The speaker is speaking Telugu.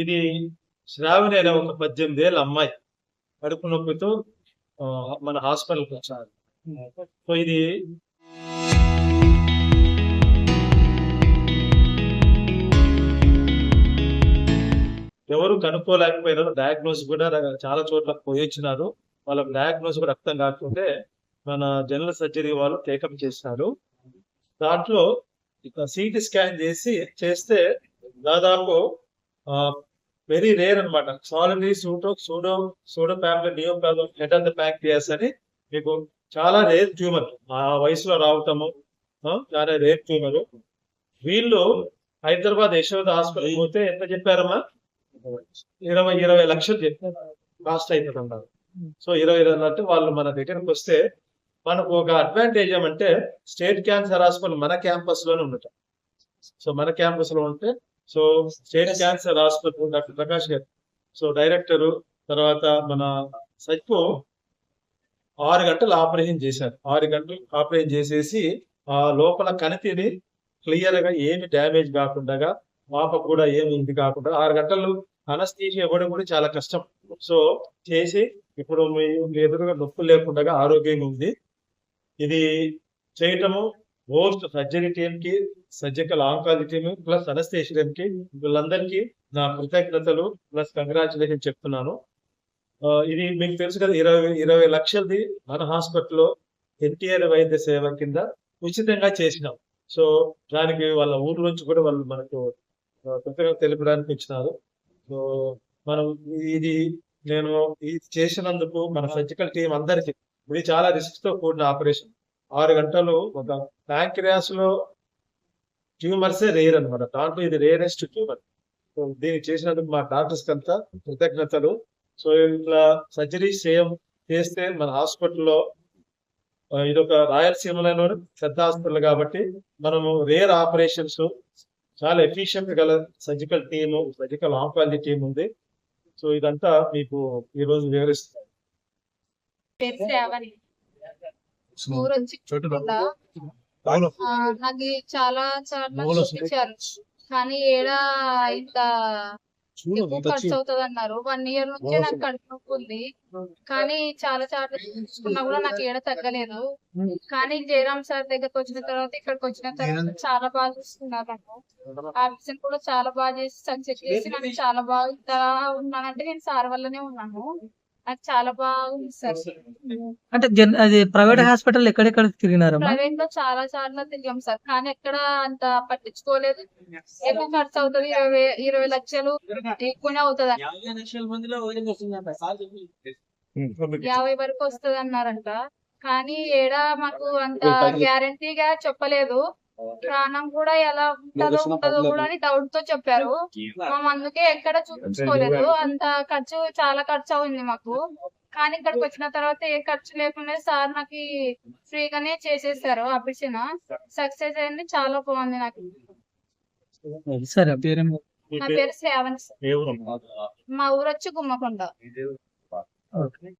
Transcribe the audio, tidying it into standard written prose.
ఇది శ్రావణి అనే ఒక 18 ఏళ్ళ అమ్మాయి కడుపు నొప్పితో మన హాస్పిటల్కి వచ్చారు. సో ఇది ఎవరు కనుక్కోలేకపోయినారు. డయాగ్నోస్ కూడా చాలా చోట్ల పోయించినారు. వాళ్ళకి డయాగ్నోస్ కూడా రక్తం కాకపోతే మన జనరల్ సర్జరీ వాళ్ళు టేకప్ చేసినారు. దాంట్లో సిటీ స్కాన్ చేస్తే దాదాపు వెరీ రేర్ అనమాట. సాలిడరీ సూడో ప్యాంప్లెట్ neoplasm head of the pancreas అని మీకు చాలా రేర్ ట్యూమర్ ఆ వయసులో రావటము, చాలా రేర్ ట్యూమర్. వీళ్ళు హైదరాబాద్ యశోద హాస్పిటల్ పోతే ఎంత చెప్పారమ్మా? 20 లక్షలు చెప్పారు కాస్ట్ అవుతుంది అన్నారు. సో 20 అంటే వాళ్ళు మన దగ్గరకు వస్తే మనకు ఒక అడ్వాంటేజ్ ఏమంటే స్టేట్ క్యాన్సర్ హాస్పిటల్ మన క్యాంపస్ లోనే ఉండటం. సో మన క్యాంపస్ లో ఉంటే so state cancer hospital doctor Prakash గారు సో డైరెక్టరు, తర్వాత మన సచిపు 6 గంటలు ఆపరేషన్ చేశారు. 6 గంటలు ఆపరేషన్ చేసేసి ఆ లోపల కణితిని క్లియర్ గా ఏమి డ్యామేజ్ కాకుండా పాపకు కూడా ఏమి ఇది కాకుండా 6 గంటలు అనస్థీషియా ఇవ్వడం కూడా చాలా కష్టం. సో చేసి ఇప్పుడు మీ ఎదురుగా నొప్పులు లేకుండా ఆరోగ్యంగా ఉంది. ఇది చేయటము పోస్ట్ సర్జరీ టీమ్ కి, surgical oncology team plus anaesthesia team కి వీళ్ళందరికీ నా కృతజ్ఞతలు ప్లస్ కంగ్రాచులేషన్ చెప్తున్నాను. ఇది మీకు తెలుసు కదా, 20 లక్షలది మన హాస్పిటల్లో ఎన్టీఆర్ వైద్య సేవ కింద ఉచితంగా చేసినాం. సో దానికి వాళ్ళ ఊరు నుంచి కూడా వాళ్ళు మనకు కృతజ్ఞత తెలుపడానికి ఇచ్చినారు. సో మనం నేను ఇది చేసినందుకు మన సర్జికల్ టీం అందరికి, ఇది చాలా రిస్క్ తో కూడిన ఆపరేషన్. 6 గంటలు ఒక ప్యాంక్రియాస్ లో ట్యూమర్సే రేర్ అనమాట. దాంట్లో ఇది రేరెస్ట్ ట్యూమర్. సో దీన్ని చేసినందుకు మా డాక్టర్స్ అంతా కృతజ్ఞతలు. సో ఇట్లా సర్జరీ చేస్తే మన హాస్పిటల్లో ఇదొక రాయలసీమలోని పెద్ద హాస్పిటల్ కాబట్టి మనము రేర్ ఆపరేషన్స్ చాలా ఎఫిషియెంట్ గల surgical team, surgical oncology team ఉంది. సో ఇదంతా మీకు ఈ రోజు వివరిస్తాను. నాకు చాలా చూపించారు, కానీ ఏడా ఇంత ఎక్కువ ఖర్చు అవుతుంది అన్నారు. 1 ఇయర్ నుంచే నాకు కడుపు నొప్పి ఉంది, కానీ చాలా చూసుకున్నా కూడా నాకు ఏడ తగ్గలేదు. కానీ జయరామ్ సార్ దగ్గరకు వచ్చిన తర్వాత, ఇక్కడికి వచ్చిన తర్వాత చాలా బాగా చూస్తున్నారు. నన్ను ఆపరేషన్ కూడా చాలా బాగా చేసి సక్సెస్ చేసి నాకు చాలా బాగా ఇంత ఉన్నానంటే నేను సార్ వల్లనే ఉన్నాను. నాకు చాలా బాగుంది సార్. అంటే అది ప్రైవేట్ హాస్పిటల్ ఎక్కడెక్కడ తిరిగినారు? ప్రైవేట్ లో చాలా సార్లు తిరిగాం సార్, కానీ ఎక్కడ అంత పట్టించుకోలేదు. ఎక్కువ ఖర్చు అవుతుంది, 20 లక్షలు ఎక్కువనే అవుతుంది. 50 వరకు వస్తుంది అన్నారంట, కానీ ఏడా మాకు అంత గ్యారంటీగా చెప్పలేదు. ప్రాణం కూడా ఎలా ఉంటుందో కూడా అని డౌట్ తో చెప్పారు. మేము అందుకే ఎక్కడ చూపించుకోలేదు. అంత చాలా ఖర్చు అయింది మాకు. కానీ ఇక్కడికి వచ్చిన తర్వాత ఏ ఖర్చు లేకుండా సార్ నాకు ఫ్రీగానే చేసేసారు. ఆపరేషన్ సక్సెస్ అయింది, చాలా బాగుంది. నాకు నా పేరు శ్రావణి. మా ఊరు వచ్చి గుమ్మకొండ.